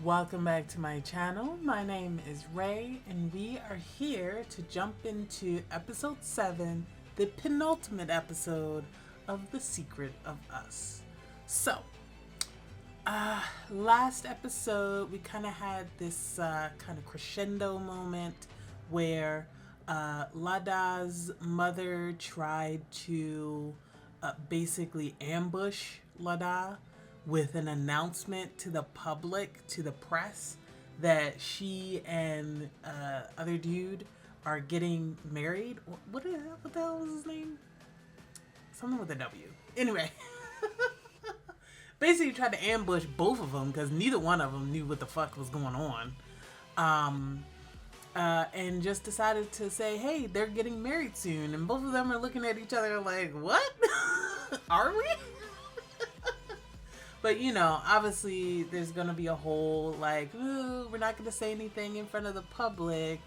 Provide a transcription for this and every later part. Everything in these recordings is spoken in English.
Welcome back to my channel. My name is Ray, and we are here to jump into episode 7, the penultimate episode of The Secret of Us. So, last episode we kind of had this kind of crescendo moment where Lada's mother tried to basically ambush Lada with an announcement to the public, to the press, that she and other dude are getting married. What the hell was his name? Something with a W. Anyway, basically tried to ambush both of them because neither one of them knew what the fuck was going on. And just decided to say, hey, they're getting married soon. And both of them are looking at each other like, what? Are we? But, you know, obviously there's going to be a whole, like, ooh, we're not going to say anything in front of the public,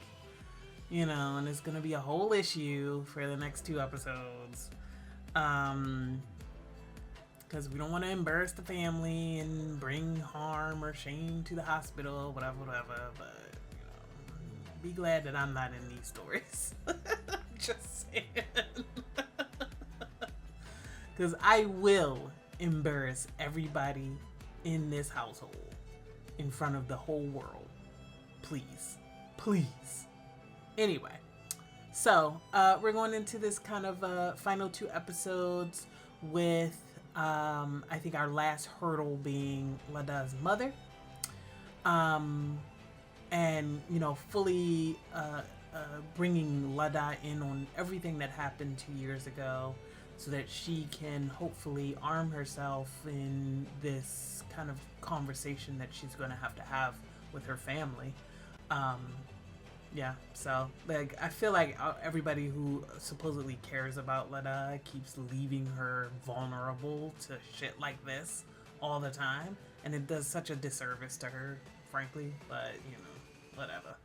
you know, and it's going to be a whole issue for the next 2 episodes. Because we don't want to embarrass the family and bring harm or shame to the hospital, whatever. But, you know, be glad that I'm not in these stories. Just saying. Because I will embarrass everybody in this household in front of the whole world. Please. Anyway, so we're going into this kind of final 2 episodes with I think our last hurdle being Lada's mother, and you know, fully bringing Lada in on everything that happened 2 years ago, so that she can hopefully arm herself in this kind of conversation that she's going to have with her family. Yeah, so like I feel like everybody who supposedly cares about Lada keeps leaving her vulnerable to shit like this all the time, and it does such a disservice to her, frankly, but you know, whatever.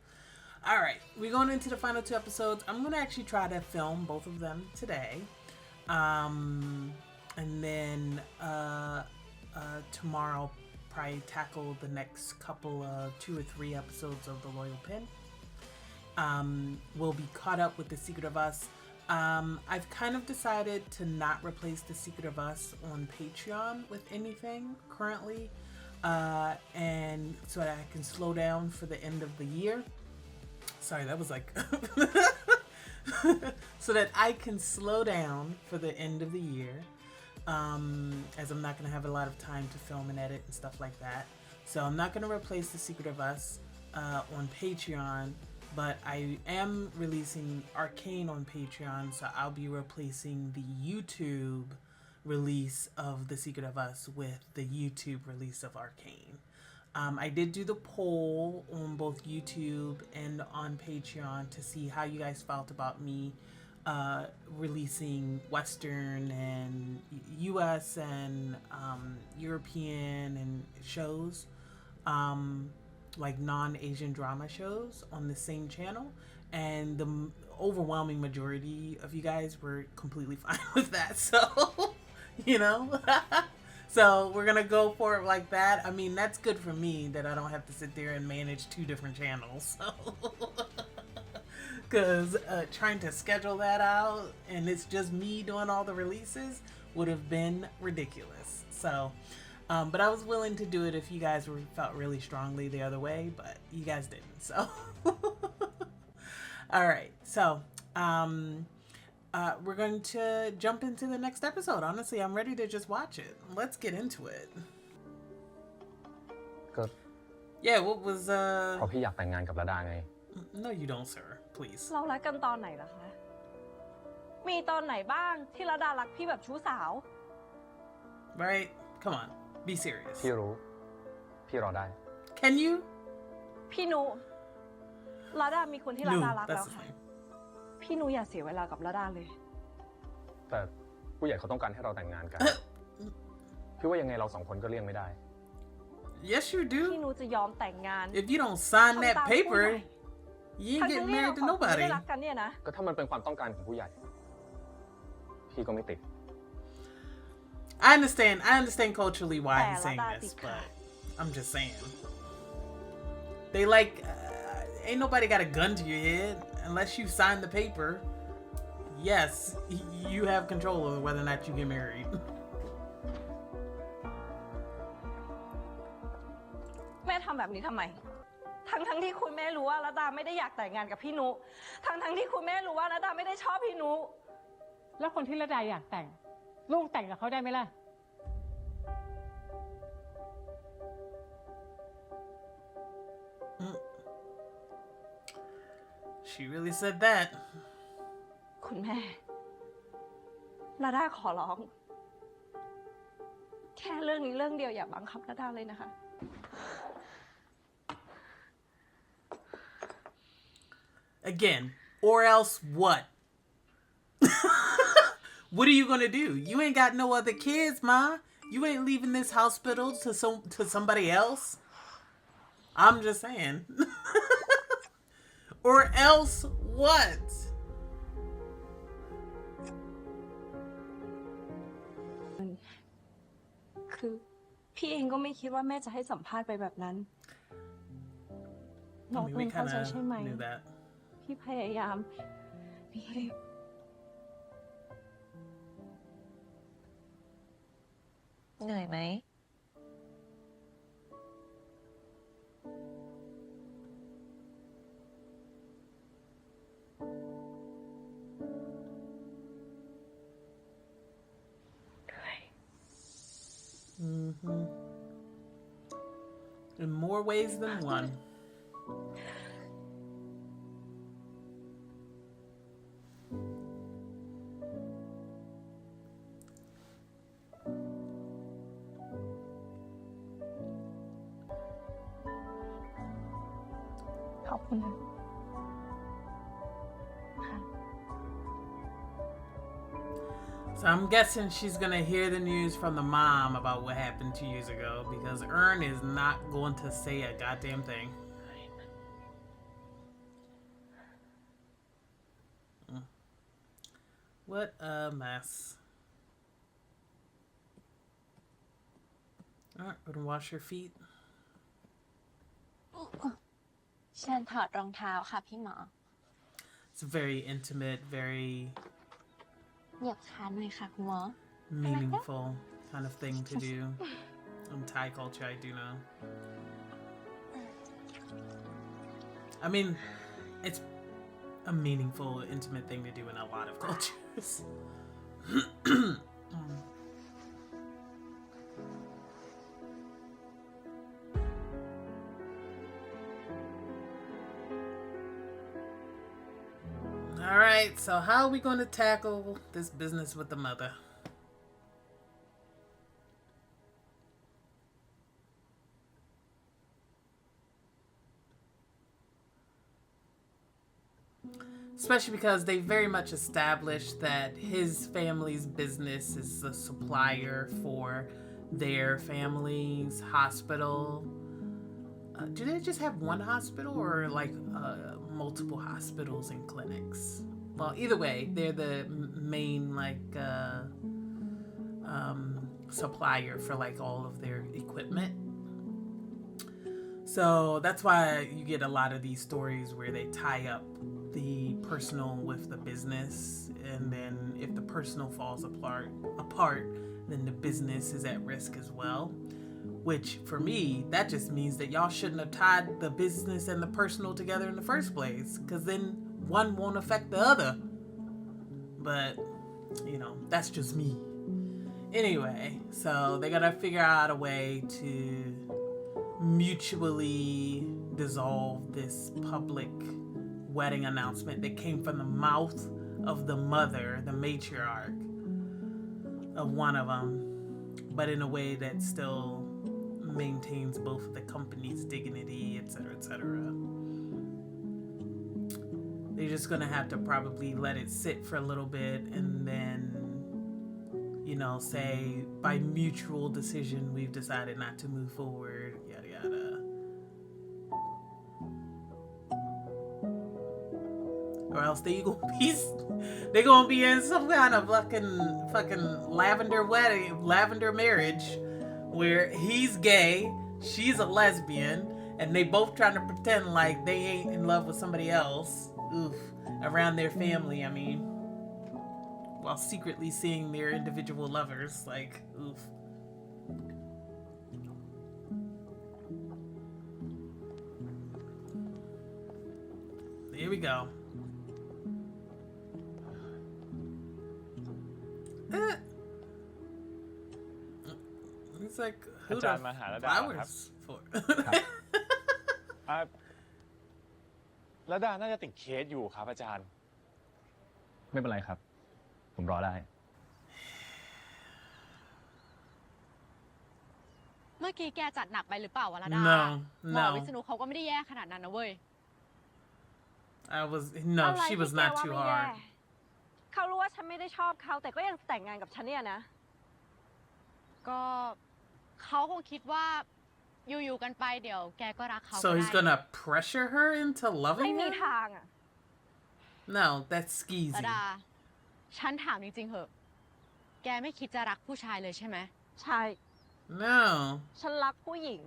Alright, we're going into the final 2 episodes. I'm going to actually try to film both of them today. And then tomorrow probably tackle the next couple of 2 or 3 episodes of The Loyal Pin. We'll be caught up with The Secret of Us. I've kind of decided to not replace The Secret of Us on Patreon with anything currently, and so that I can slow down for the end of the year. Sorry, that was like so that I can slow down for the end of the year, as I'm not going to have a lot of time to film and edit and stuff like that. So I'm not going to replace The Secret of Us on Patreon, but I am releasing Arcane on Patreon, so I'll be replacing the YouTube release of The Secret of Us with the YouTube release of Arcane. I did do the poll on both YouTube and on Patreon to see how you guys felt about me releasing Western and US and European and shows, like non-Asian drama shows on the same channel, and the overwhelming majority of you guys were completely fine with that, so you know. So we're gonna go for it like that. I mean, that's good for me that I don't have to sit there and manage 2 different channels. So because trying to schedule that out and it's just me doing all the releases would have been ridiculous. So, but I was willing to do it if you guys felt really strongly the other way, but you guys didn't. So, all right. So, we're going to jump into the next episode. Honestly, I'm ready to just watch it. Let's get into it. Good. Yeah, what was เพราะพี่อยากแต่งงานกับระดาไง No, you don't, sir. Please. เรารักกันตอนไหนล่ะคะ มีตอนไหนบ้างที่ระดารักพี่แบบชู้สาว Right? Come on. Be serious. พี่รู้ พี่รอได้ Can you? พี่นุระดามีคนที่ระดารัก No, แล้ว that's the ค่ะ thing. พี่นุอย่าเสียเวลากับระดาเลย แต่ผู้ใหญ่เขาต้องการให้เราแต่งงานกัน พี่ว่ายังไงเรา2 คนก็เลี่ยงไม่ได้ Yes, you พี่ do. นุจะยอมแต่งงาน If you don't sign ทำ that ตามผู้ใหญ่ paper, you ain't ทั้ง getting ที่เรา married to สองคนไม่ nobody. ได้รักกันเนี่ยนะ ก็ถ้ามันเป็นความต้องการของผู้ใหญ่ พี่ก็ไม่ติด I understand culturally why he's saying this, but I'm just saying. They like, ain't nobody got a gun to your head unless you sign the paper. Yes, you have control over whether or not you get married. แม่ทำแบบนี้ทำไม ทั้งที่คุณแม่รู้ว่าระดาไม่ได้อยากแต่งงานกับพี่นุ ทั้งที่คุณแม่รู้ว่าระดาไม่ได้ชอบพี่นุ แล้วคนที่ระดาอยากแต่ง ลูกแต่งกับเขาได้ไหมล่ะ She really said that. คุณแม่ระดาขอร้อง แค่เรื่องนี้เรื่องเดียวอย่าบังคับระดาเลยนะคะ Again, or else what? What are you gonna do? You ain't got no other kids, ma. You ain't leaving this hospital to somebody else. I'm just saying. Or else what? คือพี่เองก็ไม่คิดว่าแม่จะให้สัมภาษณ์ไปแบบนั้น น้อง I mean, เอิ we ญเข้า kind ใจใช่ไหม of knew that. พี่พยายามพี่ เหนื่อยไหม Mm-hmm. In more ways than one. So I'm guessing she's gonna hear the news from the mom about what happened 2 years ago because Ern is not going to say a goddamn thing. What a mess. Alright, gonna wash your feet. เชิญถอดรองเท้าค่ะพี่หมอ It's very intimate, very เหยียบขาหน่อยค่ะคุณหมอ meaningful kind of thing to do. In Thai culture, I do know. I mean, it's a meaningful, intimate thing to do in a lot of cultures. All right, so how are we going to tackle this business with the mother? Especially because they very much established that his family's business is a supplier for their family's hospital. Do they just have one hospital or like multiple hospitals and clinics? Well, either way, they're the main like supplier for like all of their equipment. So that's why you get a lot of these stories where they tie up the personal with the business, and then if the personal falls apart, then the business is at risk as well. Which for me, that just means that y'all shouldn't have tied the business and the personal together in the first place, because then one won't affect the other. But you know, that's just me. Anyway, so they gotta figure out a way to mutually dissolve this public wedding announcement that came from the mouth of the mother, the matriarch of one of them, but in a way that still maintains both of the company's dignity, etc., etc. They're just gonna have to probably let it sit for a little bit and then, you know, say by mutual decision we've decided not to move forward, yada yada. Or else they're gonna be in some kind of fucking lavender wedding, lavender marriage, where he's gay, she's a lesbian, and they both trying to pretend like they ain't in love with somebody else. Oof. Around their family, I mean. While secretly seeing their individual lovers. Like, oof. Here we go. It's like, who อาจารย์มาหาระ the ดาเหรอครับ flowers for? อ่าระดาน่าจะติดเคสอยู่ครับอาจารย์ ไม่เป็นไรครับ ผมรอได้ เมื่อกี้แกจัดหนักไปหรือเปล่าวะระดา No, หมอ no. วิษณุเขาก็ไม่ได้แย่ขนาดนั้นนะเว้ย No, อะไร she was ที่แก not ว่า too ไม่แย่ hard. เขารู้ว่าฉันไม่ได้ชอบเขาแต่ก็ยังแต่งงานกับฉันเนี่ยนะ ก็เขาคงคิดว่าอยู่ๆกันไปเดี๋ยวแกก็รักเขา So ก็ he's ได้ gonna pressure her into ไม่ loving มี him? ทางอ่ะ No, that's ระ skeezy. ดา ฉันถามจริงๆเหอะ แกไม่คิดจะรักผู้ชายเลยใช่ไหม ใช่ No. ฉันรักผู้หญิง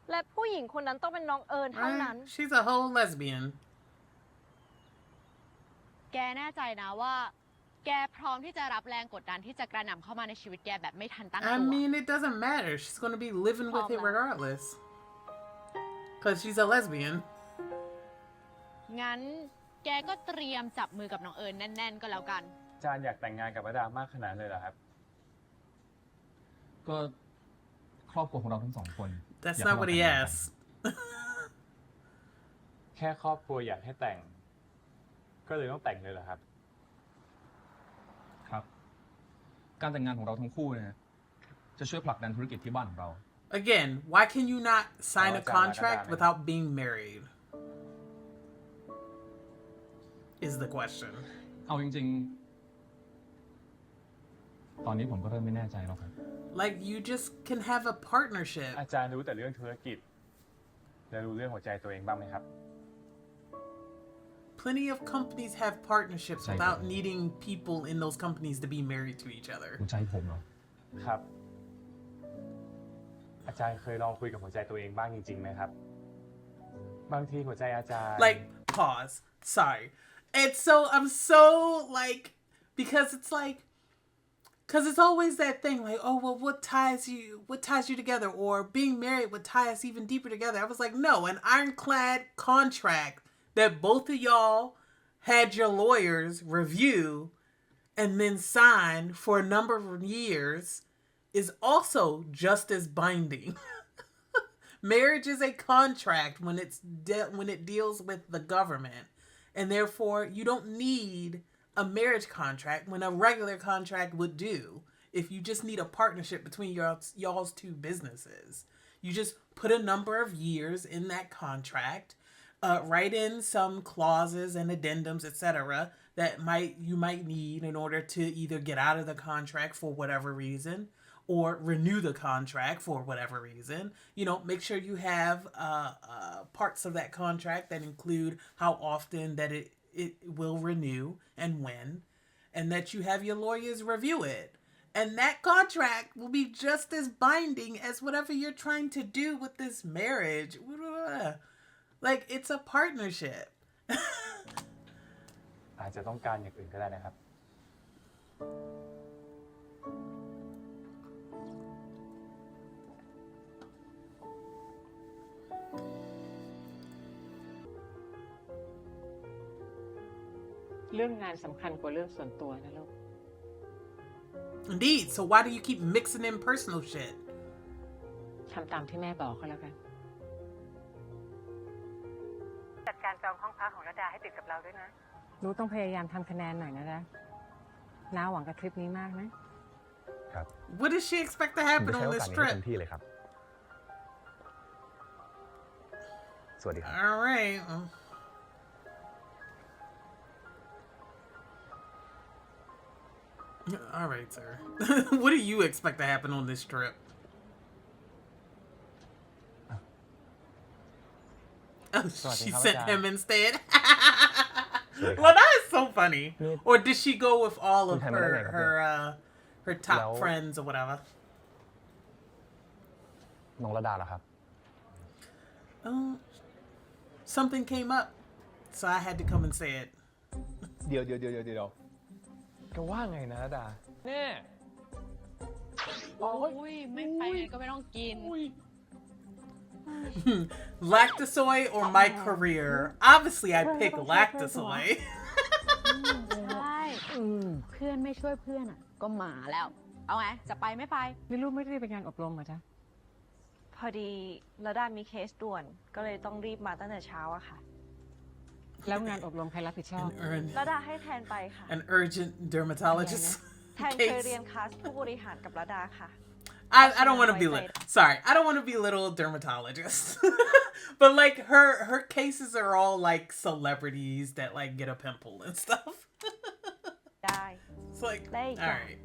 และผู้หญิงคนนั้นต้องเป็นน้องเอิญเท่านั้น Right? She's a whole lesbian. แกแน่ใจนะว่า แกพร้อมที่จะรับแรงกดดันที่จะกระหน่ำเข้ามาในชีวิตแกแบบไม่ทันตั้ง I ตัว mean, it doesn't matter. She's gonna be living with it Mama. regardless. Cause she's a lesbian. งั้นแกก็เตรียมจับมือกับน้องเอิญแน่นๆก็แล้วกัน อาจารย์อยากแต่งงานกับระดามากขนาดนั้นเลยเหรอครับ ก็ครอบครัวของเราทั้งสองคน That's อยากให้ not what he เราแต่งงานกัน asked. แค่ครอบครัวอยากให้แต่ง ก็เลยต้องแต่งเลยเหรอครับ ครับ การแต่งงานของเราทั้งคู่เนี่ยจะช่วยผลักดันธุรกิจที่บ้านของเรา Again, why can you not sign a Oh, contract Dada. without being married? Is the question. เอาจริงๆ ตอนนี้ผมก็เริ่มไม่แน่ใจแล้วครับ Like, you just can have a partnership. อาจารย์รู้แต่เรื่องธุรกิจ แล้วรู้เรื่องหัวใจตัวเองบ้างไหมครับ Plenty of companies have partnerships Say without that. needing people in those companies to be married to each other. หัวใจผมเหรอ ครับ อาจารย์เคยลองคุยกับหัวใจตัวเองบ้างจริงๆไหมครับ บางทีหัวใจอาจารย์ Like, pause. Sorry. And so I'm so like, because it's like, because it's always that thing like, oh well, what ties you together, or being married would tie us even deeper together. I was like, no, an ironclad contract that both of y'all had your lawyers review and then sign for a number of years is also just as binding. Marriage is a contract when when it deals with the government. And therefore, you don't need a marriage contract when a regular contract would do if you just need a partnership between y'all's two businesses. You just put a number of years in that contract, write in some clauses and addendums, etc., that you might need in order to either get out of the contract for whatever reason or renew the contract for whatever reason. You know, make sure you have parts of that contract that include how often that it will renew and when, and that you have your lawyers review it. And that contract will be just as binding as whatever you're trying to do with this marriage. Like, it's a partnership. อาจจะต้องการอย่างอื่นก็ได้นะครับ เรื่องงานสำคัญกว่าเรื่องส่วนตัวนะลูก Indeed. So why do you keep mixing in personal shit? ทำตามที่แม่บอกก็แล้วกัน จัดการจองห้องพักของระดาให้ติดกับเราด้วยนะ หนูต้องพยายามทำคะแนนหน่อยนะจ๊ะน้าหวังกับทริปนี้มากนะ ครับ What does she expect to ผม happen จะใช้ on โอ this กาสนี้ให้เต็ trip? มที่เลยครับ สวัสดีครับ All right. All right, sir. What do you expect to happen on this trip? Oh, she sent him instead. Well, that is so funny. Or did she go with all of her top friends or whatever? น้องระดาเหรอครับ Oh, something came up, so I had to come and say it. เดี๋ยวแกว่าไงนะระดาแน่ อุ้ยไม่ไปไหนก็ไม่ต้องกิน Lactosoy or my career? Obviously, I pick Lactosoy. ใช่เพื่อนไม่ช่วยเพื่อนอ่ะ ก็หมาแล้ว เอาไง จะไปไม่ไป มีลูกไม่ได้ไปงานอบรมเหรอจ๊ะ พอดีระดามีเคสด่วน ก็เลยต้องรีบมาตั้งแต่เช้าอะค่ะ แล้วงานอบรมใครรับผิดชอบ ระดาให้แทนไปค่ะ An urgent dermatologist แทนเคยเรียนคลาสผู้บริหารกับระดาค่ะ I don't want to be sorry. I don't want to be little dermatologist, but like her cases are all like celebrities that like get a pimple and stuff. ได้ It's like ได้อีก all right.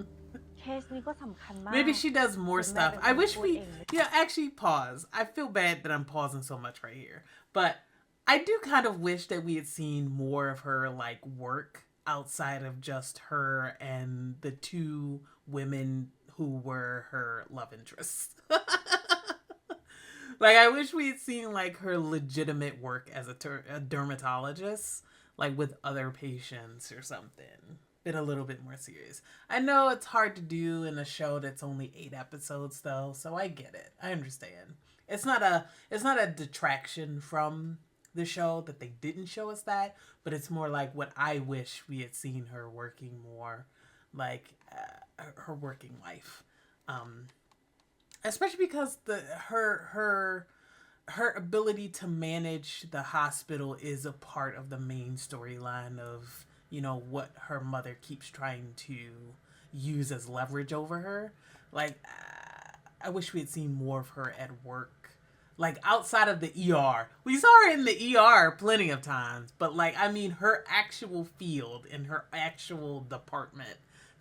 เคสนี้ก็สำคัญมาก Maybe she does moreคุณแม่ stuff. เป็น I คน wish พูด we เองเลย yeah actually pause. I feel bad that I'm pausing so much right here, but I do kind of wish that we had seen more of her like work outside of just her and the two women who were her love interests. Like I wish we had seen like her legitimate work as a dermatologist, like with other patients or something. Been a little bit more serious. I know it's hard to do in a show that's only 8 episodes though, so I get it. I understand. It's not a detraction from the show that they didn't show us that, but it's more like what I wish we had seen her working more, like her working life, especially because her ability to manage the hospital is a part of the main storyline of, you know, what her mother keeps trying to use as leverage over her. Like I wish we had seen more of her at work. Like outside of the ER. We saw her in the ER plenty of times, but like I mean her actual field in her actual department,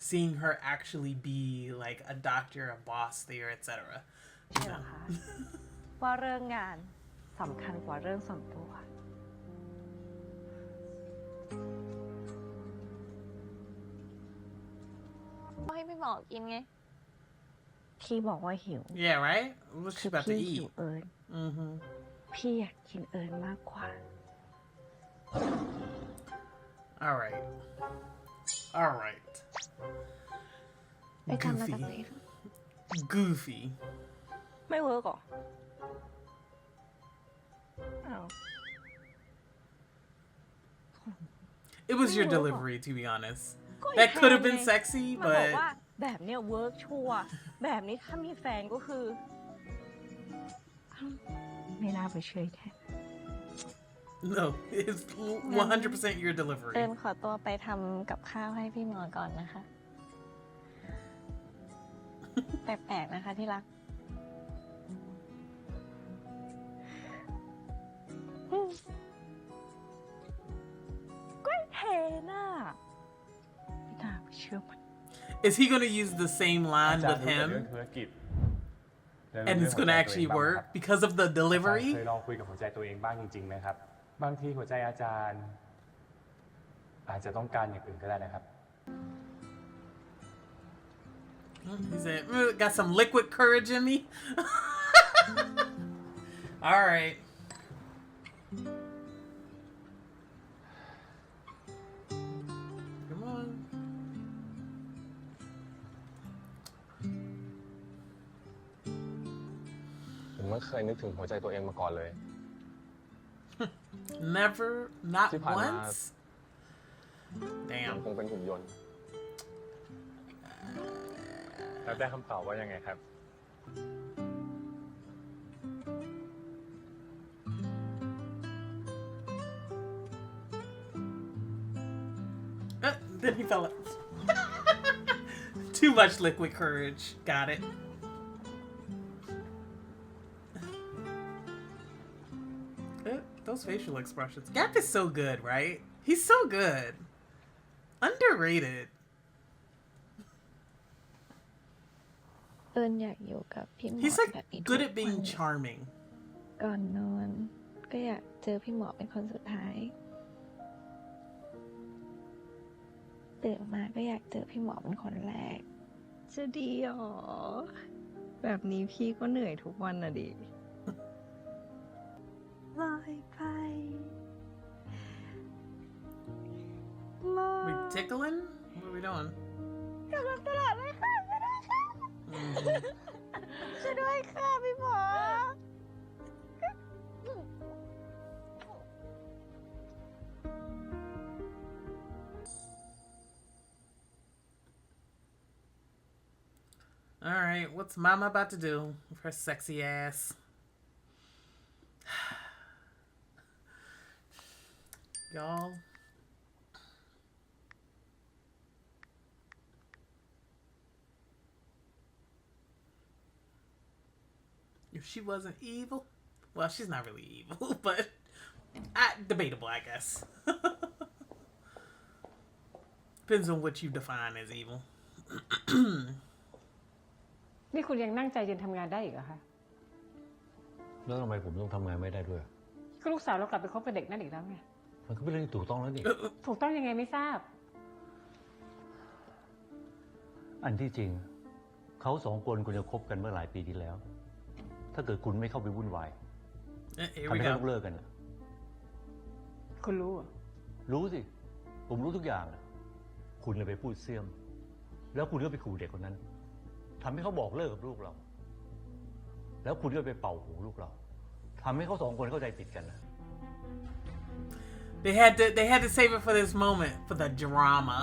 seeing her actually be like a doctor, a boss there, etc. ใช่เหรอคะ ว่าเรื่องงานสำคัญกว่าเรื่องส่วนตัว ก็ให้พี่หมอกินไง พี่บอกว่าหิว Yeah, right? What's she คือ about to พี่หิว eat? เอิญ Mm-hmm. พี่อยากกินเอิญมากกว่า All right. All right. ไปทำมาจากไหน Goofy. คะ Goofy. ไม่เวิร์กเหรออ้าว It was your delivery, to be honest. That could have been sexy, มันบอก but ว่าแบบเนี้ยเวิร์กชัวร์แบบนี้ถ้ามีแฟนก็คือ ไม่น่าไปช่วยแทน no, it's 100% your delivery. เอิญขอตัวไปทำกับข้าวให้พี่หมอก่อนนะคะ แปลกๆนะคะที่รัก ก็เทน่ะไม่น่าไปเชื่อมัน Is he going to use the same อา line จาร with ย์รู้แต่เรื่อง him? ธุรกิจ And it's going to actually work because of the อาจารย์ delivery? เคยลองคุยกับหัวใจตัวเองบ้างจริงๆไหมครับ บางทีหัวใจอาจารย์ อาจจะต้องการอย่างอื่นก็ได้นะครับ He said, got some liquid courage in me. All right. Come on.ผมไม่เคยนึกถึงหัวใจตัวเองมาก่อนเลย Never, not ที่ผ่านมา once. ยัง Damn. คงเป็นหุ่นยนต์ แล้วได้คำตอบว่ายังไงครับ Then he fell. Too much liquid courage. Got it. Those facial expressions. Gap is so good, right? He's so good. Underrated. เอิญอยากอยู่กับพี่หมอ He's แบบ like นี้ good ทุ at ก being วัน charming. ก่อนนอน ก็อยากเจอพี่หมอเป็นคนสุดท้าย ตื่นมาก็อยากเจอพี่หมอเป็นคนแรก จะดีหรอ แบบนี้พี่ก็เหนื่อยทุกวันน่ะดิ ลอยไป We tickling? What are we doing? กำลังตลอดเลยค่ะช่วยด้วยค่ะ ช่วยด้วยค่ะพี่หมอ All right, what's Mama about to do with her sexy ass? Y'all. If she wasn't evil, well, she's not really evil, but debatable, I guess. Depends on what you define as evil. นี่คุณยังนั่งใจเย็นทำงานได้อีกเหรอคะ แล้วทำไมผมต้องทำงานไม่ได้ด้วย ก็ลูกสาวเรากลับไปคบกับเด็กนั่นอีกแล้วไง มันก็เป็นเรื่องที่ถูกต้องแล้วนี่ ถูกต้องยังไงไม่ทราบ อันที่จริง เขาสองคนควรจะคบกันเมื่อหลายปีที่แล้ว ถ้าเกิดคุณไม่เข้าไปวุ่นวาย Here ทำ we ให้เขา go. ต้องเลิกกันน่ะ คุณรู้เหรอ รู้สิ ผมรู้ทุกอย่างน่ะคุณเลยไปพูดเสี้ยม แล้วคุณก็ไปขู่เด็กคนนั้นทำให้เขาบอกเลิกกับลูกเรา แล้วคุณก็ไปเป่าหูลูกเราทำให้เขาสองคนเข้าใจผิดกันนะ They had to save it for this moment, for the drama.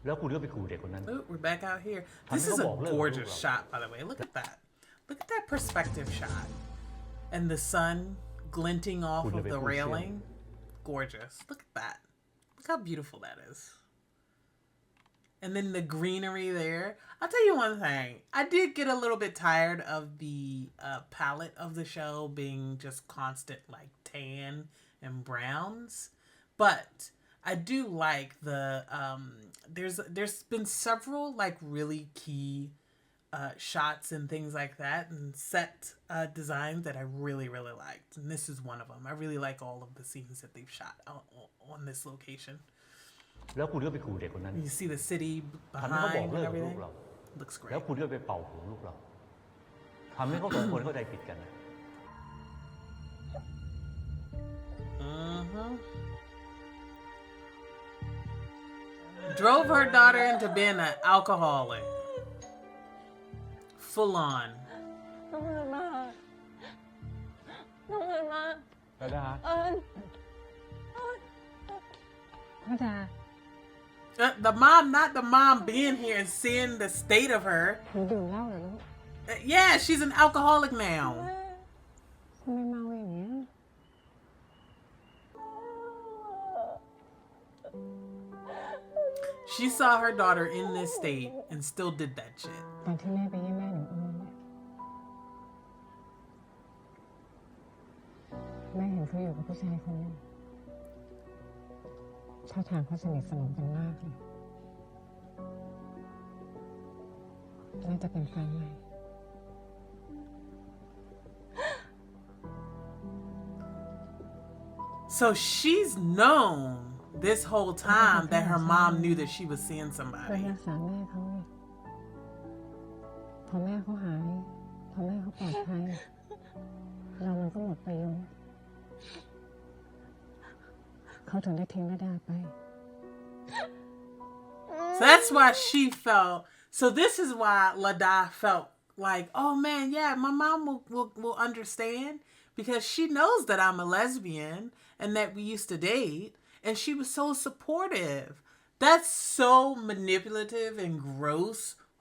แล้วคุณก็ไปขู่เด็กคนนั้น Ooh, we're back out here. This is a gorgeous shot, by the way. Look at that. Look at that perspective shot. And the sun glinting off of the railing. Gorgeous. Look at that. Look how beautiful that is. And then the greenery there. I'll tell you one thing. I did get a little bit tired of the palette of the show being just constant like tan and browns. But I do like the there's been several like really key shots and things like that and set designs that I really liked, and this is one of them. I really like all of the scenes that they've shot on this location. แล้วคุณก็ไปขู่เด็กคนนั้น You see the city ทำให้เขาบอก behind เลิ and กกับลู everything. กเรา Looks แล้ว great. คุณก็ไปเป่าหูลูกเราทำให้เขาสองคนเข้าใจผิดกันนะ Drove her daughter into being an alcoholic. Full on. น้องเอิญมาน้องเอิญมา ระดา เอิญ นาดา The mom, not the mom being here and seeing the state of her. หนูดื่มเหล้าเหรอลูก Yeah, she's an alcoholic now. ทำไมเมาอย่างเงี้ย She saw her daughter in this state and still did that shit. ตอนที่แม่ไปเยี่ยมแม่หนูเอิญเนี่ยแม่เห็นเขาอยู่กับผู้ชายคนนึงท่าทางเขาสนิทสนมกันมากเลยน่าจะเป็นแฟนใหม่ So she's known this whole time that her mom knew that she was seeing เพื่อ somebody. รักษาแม่เขาไงพอแม่เขาหายพอแม่เขาปลอดภัยเรามันก็หมดประโยชน์เขาถึงได้ทิ้งนาดาไป So that's why she felt. So this is why Lada felt like, oh man, yeah, my mom will understand because she knows that I'm a lesbian and that we used to date, and she was so supportive. That's so manipulative and gross.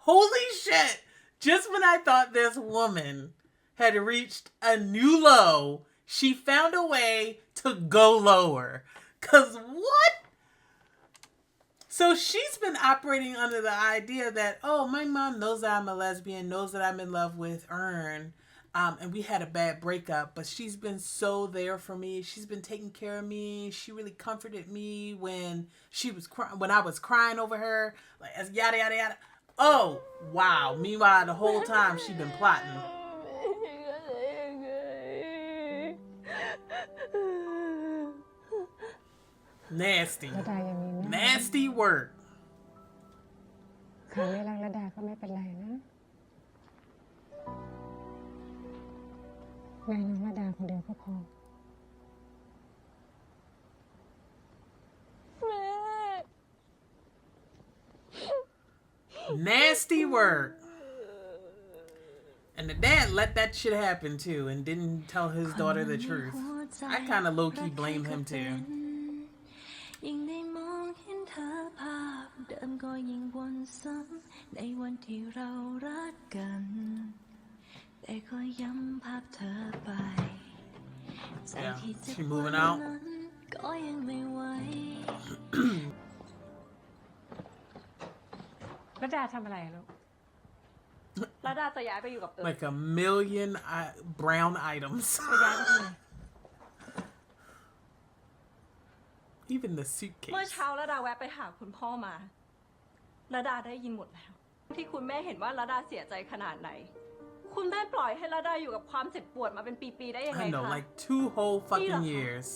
Holy shit! Just when I thought this woman had reached a new low, she found a way to go lower. 'Cause what? So she's been operating under the idea that, oh, my mom knows that I'm a lesbian, knows that I'm in love with Ern, and we had a bad breakup, but she's been so there for me. She's been taking care of me. She really comforted me when when I was crying over her, like yada yada yada. Oh, wow. Meanwhile, the whole time she's been plotting. Nasty. นาดายังมีแม่ Nasty work. เขาไม่รักระดาก็ไม่เป็นไรนะแม่น้องระดาคนเดียวก็พอ Nasty work. And the dad let that shit happen too and didn't tell his daughter the truth. I kind of low-key blame him too. ยิ่งได้มองเห็นเธอภาพเดิมก็ยิ่งวนซ้ำในวันที่เรารักกัน แต่ก็ย้ำภาพเธอไป Yeah, she moving out. ก็ยังไม่ไหว ระดาทำอะไรลูก ระดาจะย้ายไปอยู่กับเอิญ Like a million brown items. จะย้ายไปทำไม Even the เมื่อ suitcase. เช้าระดาแวะไปหาคุณพ่อมาระดาได้ยินหมดแล้ว ที่คุณแม่เห็นว่าระดาเสียใจขนาดไหน คุณแม่ปล่อยให้ระดาอยู่กับความเจ็บปวดมาเป็นปีๆได้ยังไง I know, คะ like 2 whole fucking years.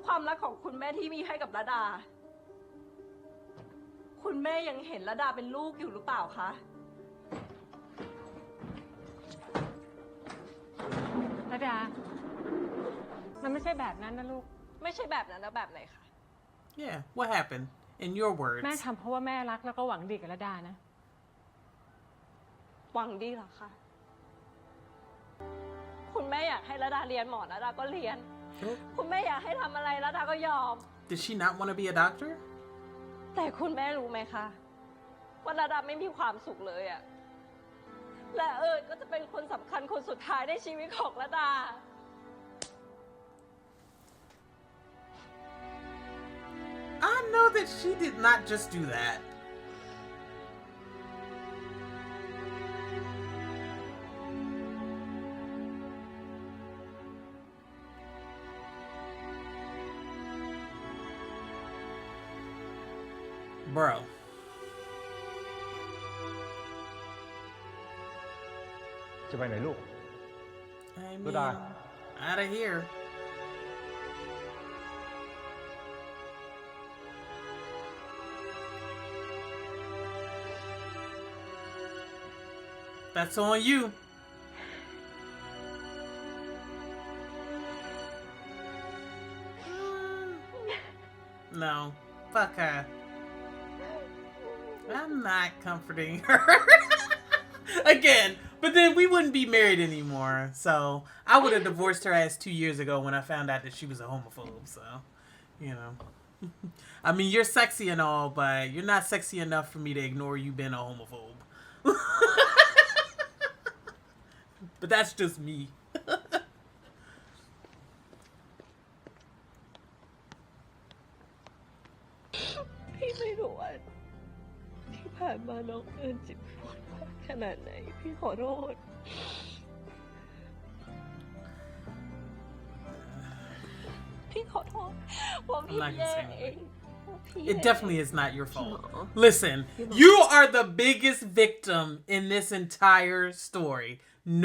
ความรักของคุณแม่ที่มีให้กับระดา คุณแม่ยังเห็นระดาเป็นลูกอยู่หรือเปล่าคะ ระดา มันไม่ใช่แบบนั้นนะลูก ไม่ใช่แบบนั้นแล้วแบบไหนคะ Yeah, what happened? In your words. แม่ทำเพราะว่าแม่รักแล้วก็หวังดีกับระดานะ หวังดีเหรอคะ คุณแม่อยากให้ระดาเรียนหมอระดาก็เรียน คุณแม่อยากให้ทำอะไรระดาก็ยอม Did she not want to be a doctor? แต่คุณแม่รู้ไหมคะว่าระดาไม่มีความสุขเลยอะและเอิญก็จะเป็นคนสำคัญคนสุดท้ายในชีวิตของระดา I know that she did not just do that. Bro. จะไปไหนลูก I mean, Goodbye. out of here. That's on you. No, fuck her. I'm not comforting her. Again, but then we wouldn't be married anymore. So I would have divorced her ass 2 years ago when I found out that she was a homophobe. So, you know. I mean, you're sexy and all, but you're not sexy enough for me to ignore you being a homophobe. But that's just me. พี่ไม่รู้ว่าที่ผ่านมาน้องเอิญเจ็บปวดมากขนาดไหนพี่ขอโทษพี่ขอโทษว่าพี่แย่เอง It definitely is not your fault. Listen, you are the biggest victim in this entire story.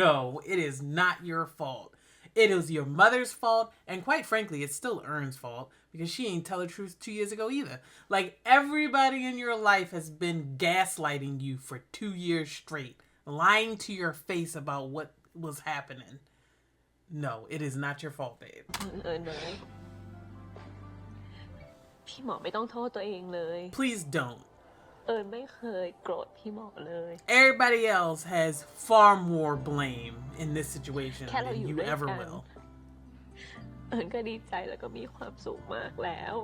No, it is not your fault. It was your mother's fault, and quite frankly, it's still Ern's fault because she ain't tell the truth 2 years ago either. Like, everybody in your life has been gaslighting you for 2 years straight, lying to your face about what was happening. No, it is not your fault, babe. พี่หมอไม่ต้องโทษตัวเองเลย Please don't. เอิญไม่เคยโกรธพี่หมอเลย Everybody else has far more blame in this situation แค่เรา than อยู่ you ด้วย ever กัน will. เอิญก็ดีใจแล้วก็มีความสุขมากแล้ว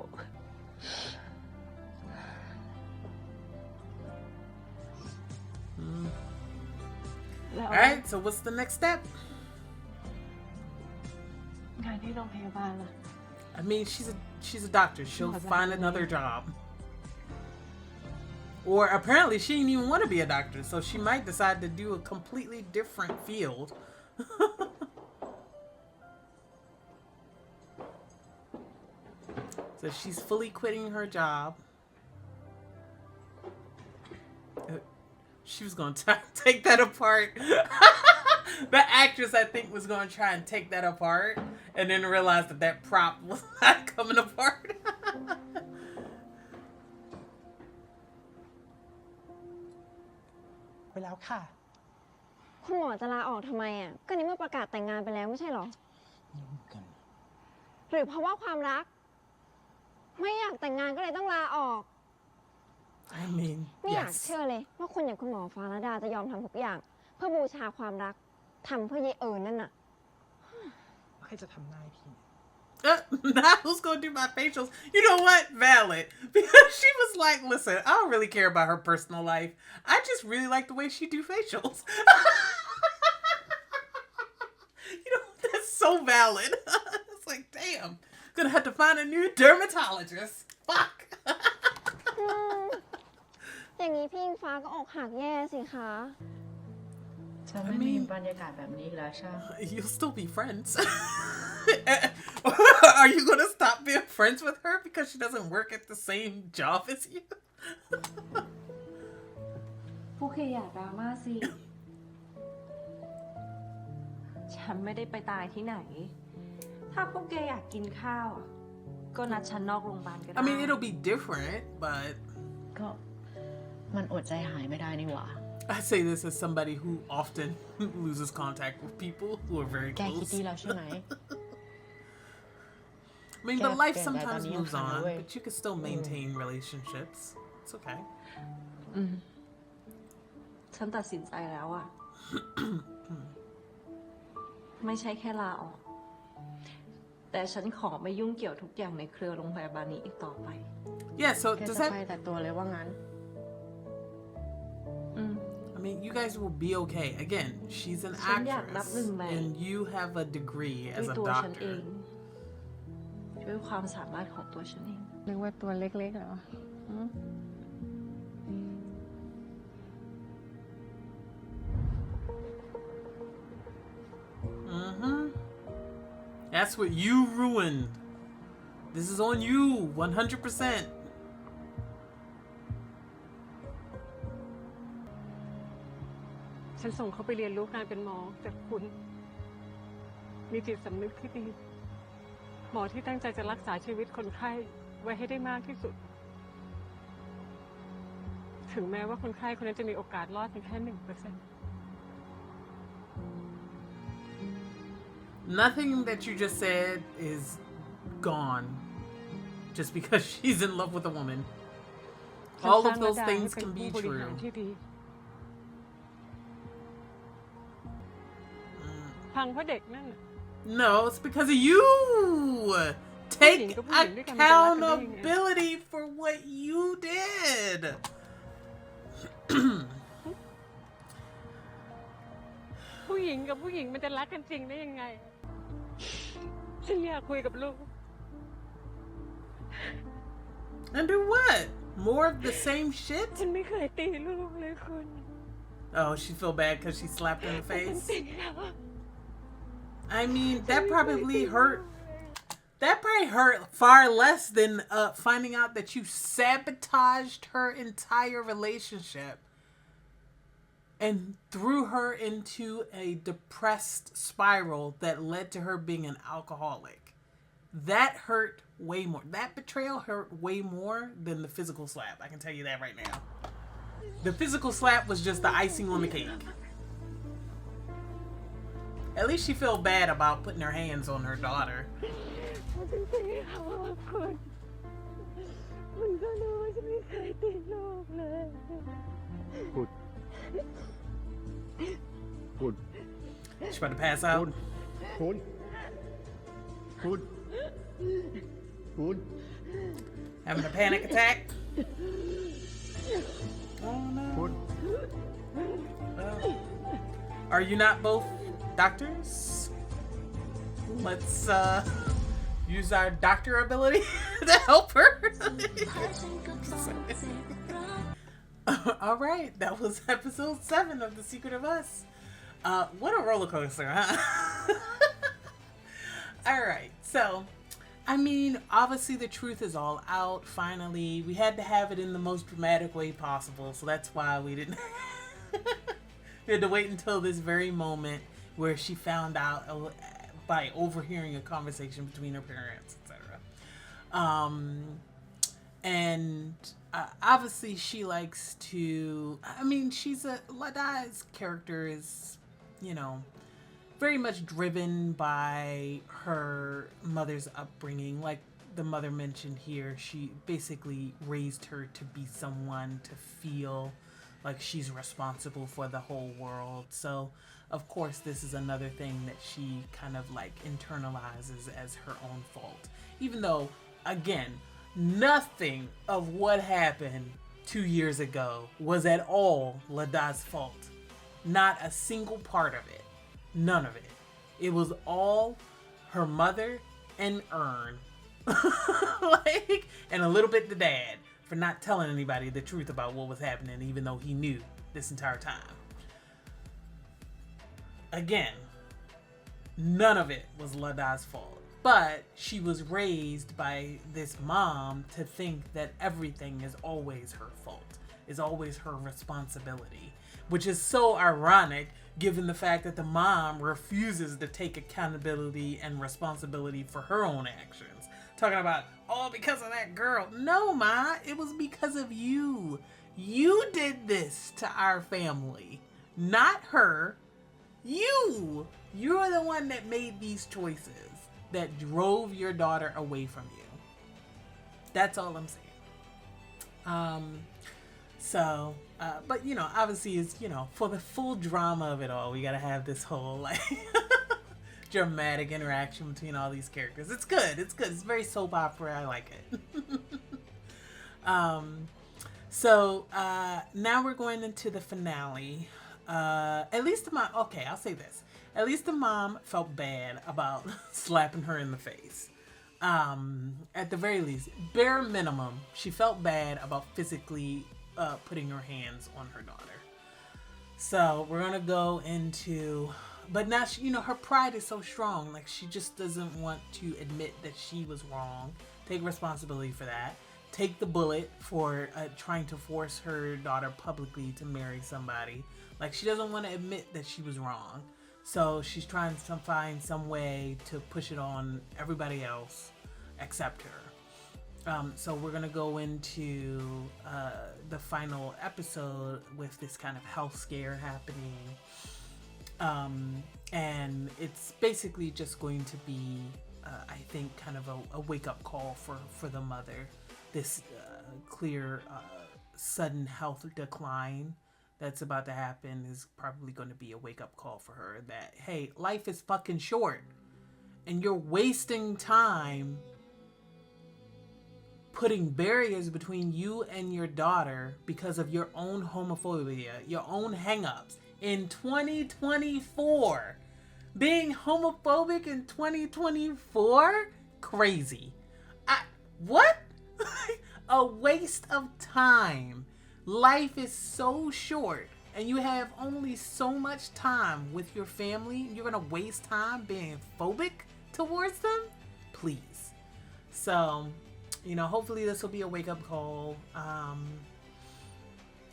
All right, so what's the next step? งานที่โรงพยาบาลล่ะ I mean, she's a doctor. She'll find another job. Or apparently she didn't even want to be a doctor, so she might decide to do a completely different field. So she's fully quitting her job. She was going to take that apart. The actress, I think, was going to try and take that apart and then realized that that prop was not coming apart. แล้วค่ะ คุณหมอจะลาออกทำไมอ่ะก็นี่เมื่อประกาศแต่งงานไปแล้วไม่ใช่หรอหรือเพราะว่าความรัก ไม่อยากแต่งงานก็เลยต้องลาออก I mean ไม่อยากเชื่อเลยว่าคนอย่างคุณหมอฟ้าระดาจะยอมทำทุกอย่าง เพื่อบูชาความรักทำเพื่อเยเอิญนั่นน่ะ ใครจะทำหน้าให้พี่ Now who's gonna do my facials? You know what? Valid. Because she was like, listen, I don't really care about her personal life. I just really like the way she do facials. You know, that's so valid. It's like, damn. Gonna have to find a new dermatologist. Fuck. อย่างนี้พี่อิงฟ้าก็อกหักแย่สิคะ จะไม่มีบรรยากาศแบบนี้อีกแล้วใช่ไหม You'll still be friends. Are you gonna stop being friends with her because she doesn't work at the same job as you? พวกแกอย่าดราม่าสิ ฉันไม่ได้ไปตายที่ไหน ถ้าพวกแกอยากกินข้าวอะก็นัดฉันนอกโรงพยาบาลก็ได้ I mean, it'll be different, but ก็มันอดใจหายไม่ได้นี่หว่า I say this as somebody who often loses contact with people who are very แกคิด close. ดีแล้วใช่ไหม I mean, but life Yeah, sometimes yeah, moves yeah, on, yeah. but you can still maintain relationships. It's okay. ฉันตัดสินใจแล้วอะ ไม่ใช่แค่ลาออก แต่ฉันขอไม่ยุ่งเกี่ยวทุกอย่างในเครือโรงพยาบาลนี้อีกต่อไป Yeah, so แก does จะ that... ไปแต่ตัวเลยว่างั้น I mean, you guys will be okay. Again, she's an ฉันอยากนับ actress, หนึ่งใหม่ and you have a degree ด้วย as a ตัวฉันเอ doctor. ง ด้วยความสามารถของตัวฉันเอง นึกว่าตัวเล็กๆเหรอหืม That's what you ruined. This is on you, 100%. ฉันส่งเขาไปเรียนรู้การเป็นหมอแต่คุณ มีจิตสำนึกที่ดี หมอที่ตั้งใจจะรักษาชีวิตคนไข้ไว้ให้ได้มากที่สุด ถึงแม้ว่าคนไข้คนนั้นจะมีโอกาสรอดเพียงแค่ 1% Nothing that you just said is gone just because she's in love with a woman. All of those things can be true. พังเพราะเด็กนั่นน่ะ No, it's because of you. Take accountability for what you did. ผู้หญิงกับผู้หญิงมันจะรักกันจริงได้ยังไง ฉันอยากคุยกับลูก And do what? More of the same shit? ฉันไม่เคยตีลูกเลยคุณ Oh, she feel bad because she slapped her in the face? I mean, that probably hurt. That probably hurt far less than finding out that you sabotaged her entire relationship and threw her into a depressed spiral that led to her being an alcoholic. That hurt way more. That betrayal hurt way more than the physical slap. I can tell you that right now. The physical slap was just the icing on the cake. At least she felt bad about putting her hands on her daughter. คุณ She's about to pass out. คุณ Having a panic attack. Oh no. Are you not both doctors? Let's use our doctor ability to help her. All right, that was episode 7 of The Secret of Us. What a roller coaster, huh? All right, so I mean, obviously the truth is all out. Finally, we had to have it in the most dramatic way possible, so that's why we didn't. We had to wait until this very moment where she found out by overhearing a conversation between her parents, etc. And obviously she likes to, I mean, Ladai's character is, you know, very much driven by her mother's upbringing. Like the mother mentioned here, she basically raised her to be someone to feel like she's responsible for the whole world. So of course this is another thing that she kind of like internalizes as her own fault, even though, again, nothing of what happened 2 years ago was at all Ladai's fault. Not a single part of it. None of it. It was all her mother and Ern. Like, and a little bit the dad for not telling anybody the truth about what was happening, even though he knew this entire time. Again, none of it was Ladai's fault. But she was raised by this mom to think that everything is always her fault, is always her responsibility, which is so ironic given the fact that the mom refuses to take accountability and responsibility for her own actions. Talking about, oh, because of that girl. No, Ma, it was because of you. You did this to our family, not her. You. You're the one that made these choices that drove your daughter away from you. That's all I'm saying. But you know, obviously it's, you know, for the full drama of it all, we gotta have this whole like dramatic interaction between all these characters. It's good. It's good. It's very soap opera. I like it. Now we're going into the finale. At least the mom, okay, I'll say this. At least the mom felt bad about slapping her in the face. At the very least, bare minimum, she felt bad about physically putting her hands on her daughter. So we're gonna go into, but now she, you know, her pride is so strong. Like she just doesn't want to admit that she was wrong. Take responsibility for that. Take the bullet for trying to force her daughter publicly to marry somebody. Like she doesn't want to admit that she was wrong. So she's trying to find some way to push it on everybody else except her. So we're going to go into the final episode with this kind of health scare happening. And it's basically just going to be, I think, kind of a wake-up call for the mother. This clear, sudden health decline that's about to happen is probably going to be a wake-up call for her that, hey, life is fucking short and you're wasting time putting barriers between you and your daughter because of your own homophobia, your own hang-ups in 2024. Being homophobic in 2024? Crazy. What? A waste of time. Life is so short and you have only so much time with your family. You're going to waste time being phobic towards them? Please. So, you know, hopefully this will be a wake-up call. I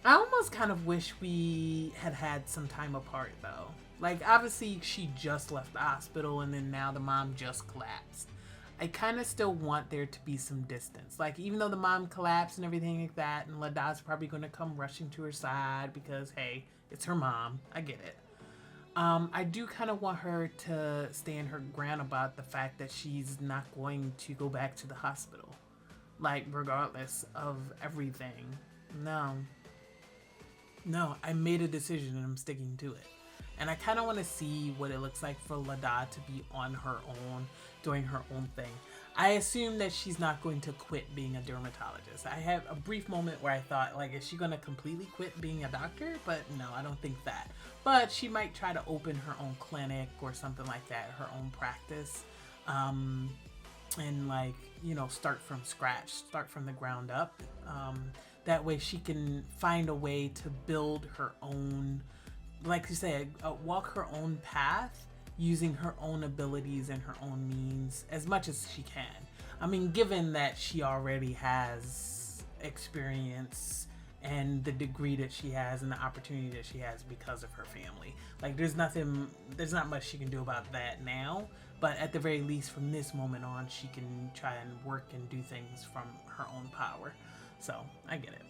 almost kind of wish we had some time apart though. Like obviously she just left the hospital and then now the mom just collapsed. I kind of still want there to be some distance. Like, even though the mom collapsed and everything like that, and Ladai's probably going to come rushing to her side because, hey, it's her mom. I get it. I do kind of want her to stand her ground about the fact that she's not going to go back to the hospital. Like, regardless of everything. No, I made a decision and I'm sticking to it. And I kind of want to see what it looks like for Ladai to be on her own, doing her own thing. I assume that she's not going to quit being a dermatologist. I had a brief moment where I thought, like, is she going to completely quit being a doctor? But no, I don't think that. But she might try to open her own clinic or something like that, her own practice. And like, you know, start from scratch, start from the ground up. That way she can find a way to build her own, like you said, walk her own path using her own abilities and her own means as much as she can. I mean, given that she already has experience and the degree that she has and the opportunity that she has because of her family. Like there's not much she can do about that now, But at the very least, from this moment on, she can try and work and do things from her own power. So I get it.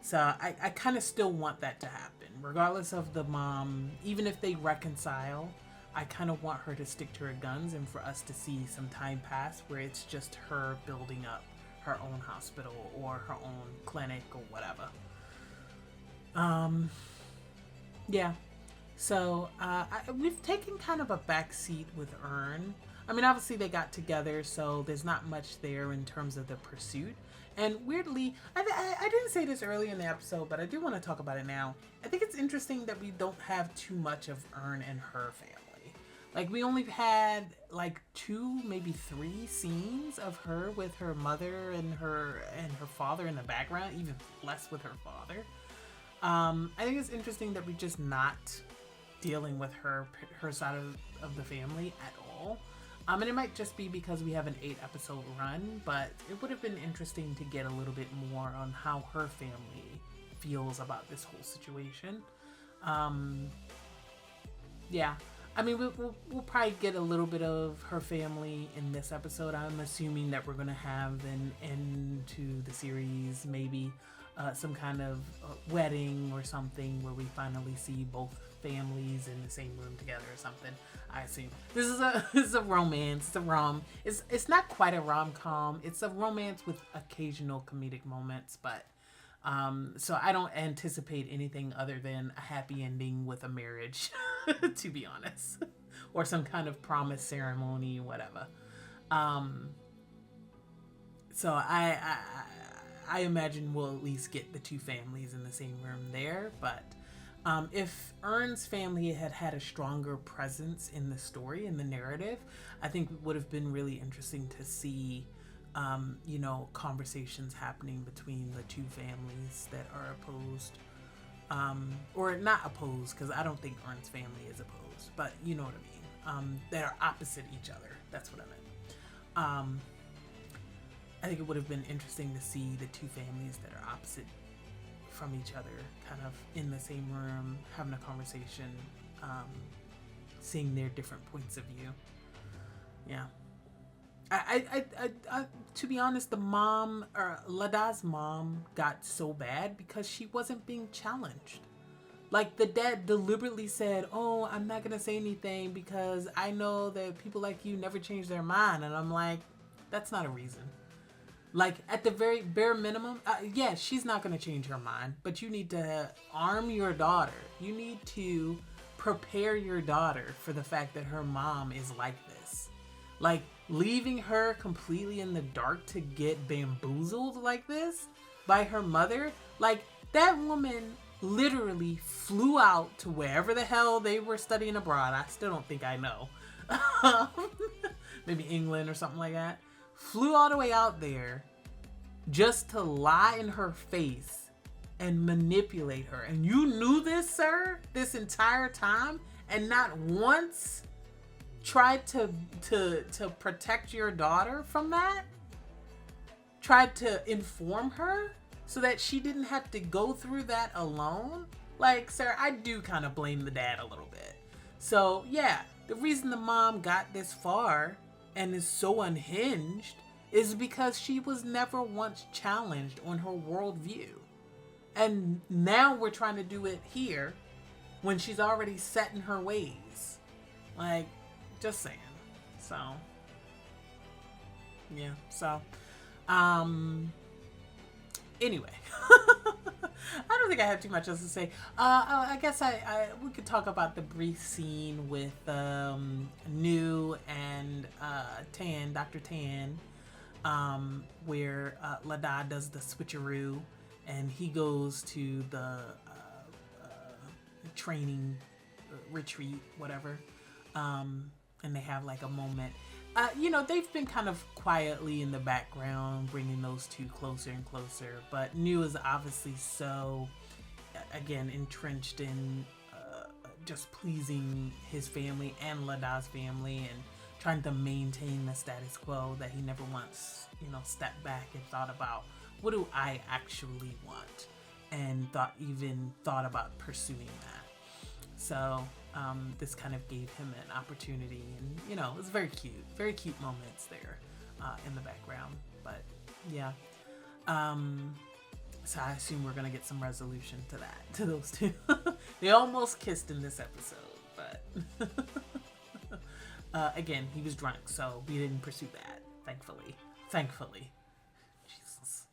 So I kind of still want that to happen, regardless of the mom. Even if they reconcile, I kind of want her to stick to her guns and for us to see some time pass where it's just her building up her own hospital or her own clinic or whatever. Yeah. So we've taken kind of a back seat with Earn. I mean, obviously they got together, so there's not much there in terms of the pursuit. And weirdly, I didn't say this early in the episode, but I do want to talk about it now. I think it's interesting that we don't have too much of Earn and her family. Like, we only had like 2, maybe 3 scenes of her with her mother and her father in the background, even less with her father. I think it's interesting that we're just not dealing with her side of the family at all. And it might just be because we have an 8-episode run, but it would have been interesting to get a little bit more on how her family feels about this whole situation. Yeah. I mean, we'll probably get a little bit of her family in this episode. I'm assuming that we're going to have an end to the series, maybe some kind of wedding or something where we finally see both families in the same room together or something. I assume this is a romance. It's not quite a rom-com. It's a romance with occasional comedic moments, but so I don't anticipate anything other than a happy ending with a marriage, to be honest, or some kind of promise ceremony, whatever. So I imagine we'll at least get the 2 families in the same room there, but if Earn's family had had a stronger presence in the story, in the narrative, I think it would have been really interesting to see conversations happening between the 2 families that are opposed, or not opposed, because I don't think Earn's family is opposed, but you know what I mean, that are opposite each other. That's what I meant. I think it would have been interesting to see the 2 families that are opposite from each other kind of in the same room, having a conversation, seeing their different points of view. Yeah. I to be honest, the mom, or Lada's mom, got so bad because she wasn't being challenged. Like, the dad deliberately said, "Oh, I'm not gonna say anything because I know that people like you never change their mind." And I'm like, that's not a reason. Like, at the very bare minimum, yeah, she's not gonna change her mind, but you need to arm your daughter. You need to prepare your daughter for the fact that her mom is like this. Like, leaving her completely in the dark to get bamboozled like this by her mother. Like, that woman literally flew out to wherever the hell they were studying abroad. I still don't think I know. Maybe England or something like that. Flew all the way out there just to lie in her face and manipulate her. And you knew this, sir, this entire time, and not once tried to protect your daughter from that? Tried to inform her so that she didn't have to go through that alone? Like, sir, I do kind of blame the dad a little bit. So, yeah, the reason the mom got this far and is so unhinged is because she was never once challenged on her worldview. And now we're trying to do it here when she's already set in her ways. Like, just saying. So, yeah. So, anyway. I don't think I have too much else to say. I guess we could talk about the brief scene with New and Tan, Dr. Tan, where Lada does the switcheroo, and he goes to the training retreat, whatever, and they have like a moment. They've been kind of quietly in the background, bringing those 2 closer and closer. But New is obviously so, again, entrenched in just pleasing his family and Lada's family and trying to maintain the status quo that he never once, stepped back and thought about, what do I actually want? And thought about pursuing that. So, this kind of gave him an opportunity, and you know, it's very cute moments there in the background. But yeah, so I assume we're gonna get some resolution to those two. They almost kissed in this episode, but again, he was drunk, so we didn't pursue that. Thankfully, Jesus,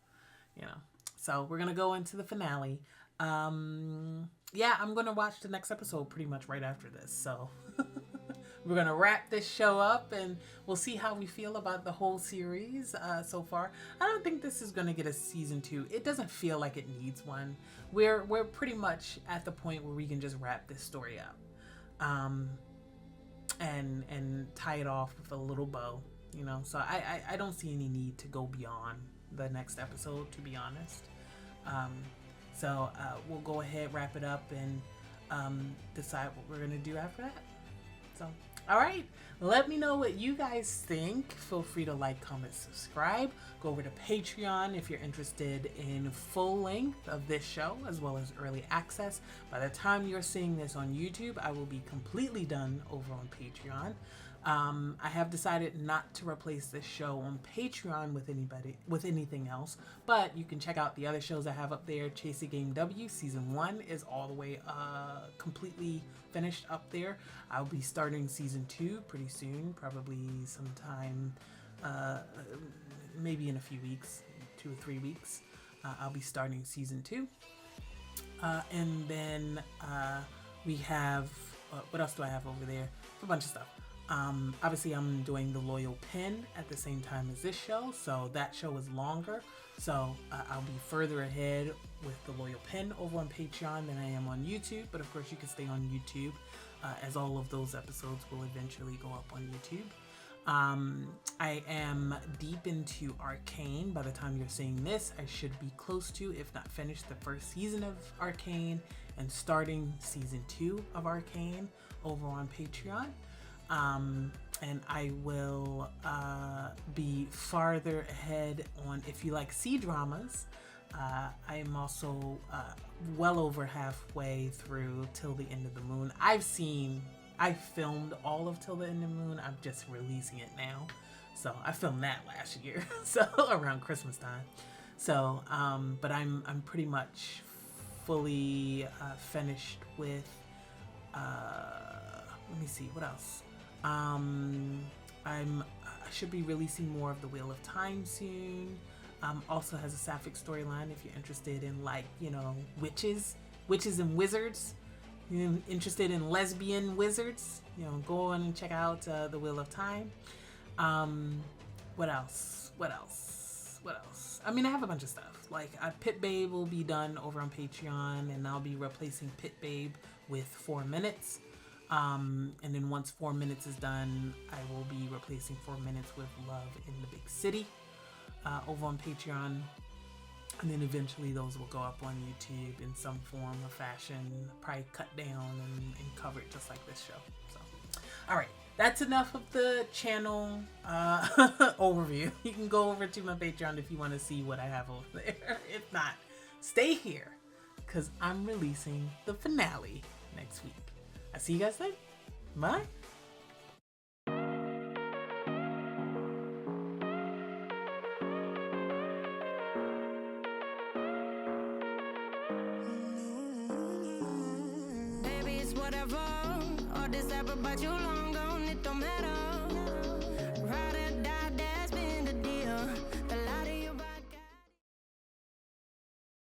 you know. So we're gonna go into the finale. Yeah, I'm gonna watch the next episode pretty much right after this. So we're gonna wrap this show up, and we'll see how we feel about the whole series so far. I don't think this is gonna get a season 2. It doesn't feel like it needs one. We're pretty much at the point where we can just wrap this story up, and tie it off with a little bow. You know, so I don't see any need to go beyond the next episode, to be honest. So we'll go ahead, wrap it up, and decide what we're going to do after that. So, all right. Let me know what you guys think. Feel free to like, comment, subscribe. Go over to Patreon if you're interested in full length of this show, as well as early access. By the time you're seeing this on YouTube, I will be completely done over on Patreon. I have decided not to replace this show on Patreon with anything else, but you can check out the other shows I have up there. Chase the Game W Season 1 is all the way completely finished up there. I'll be starting Season 2 pretty soon, probably sometime maybe in a few weeks, 2 or 3 weeks. I'll be starting Season 2. And then we have, what else do I have over there? A bunch of stuff. Obviously I'm doing the Loyal Pin at the same time as this show, so that show is longer. So I'll be further ahead with the Loyal Pin over on Patreon than I am on YouTube, but of course you can stay on YouTube, as all of those episodes will eventually go up on YouTube. I am deep into Arcane. By the time you're seeing this, I should be close to, if not finished, the first season of Arcane and starting Season 2 of Arcane over on Patreon. And I will be farther ahead on, if you like C-dramas. I am also well over halfway through Till the End of the Moon. I filmed all of Till the End of the Moon. I'm just releasing it now. So I filmed that last year, so around Christmas time. So, but I'm pretty much fully finished with, let me see, what else? I should be releasing more of the Wheel of Time soon. Also has a Sapphic storyline if you're interested in, like, you know, witches and wizards. You're interested in lesbian wizards, you know, go on and check out the Wheel of Time. What else? I mean, I have a bunch of stuff. Like, Pit Babe will be done over on Patreon, and I'll be replacing Pit Babe with 4 Minutes. And then once 4 Minutes is done, I will be replacing 4 Minutes with Love in the Big City over on Patreon. And then eventually those will go up on YouTube in some form or fashion, probably cut down and covered just like this show. So, all right, that's enough of the channel overview. You can go over to my Patreon if you want to see what I have over there. If not, stay here, because I'm releasing the finale next week. I'll see you guys then. Bye. Baby, it's whatever. All this ever, but you long gone, it don't matter.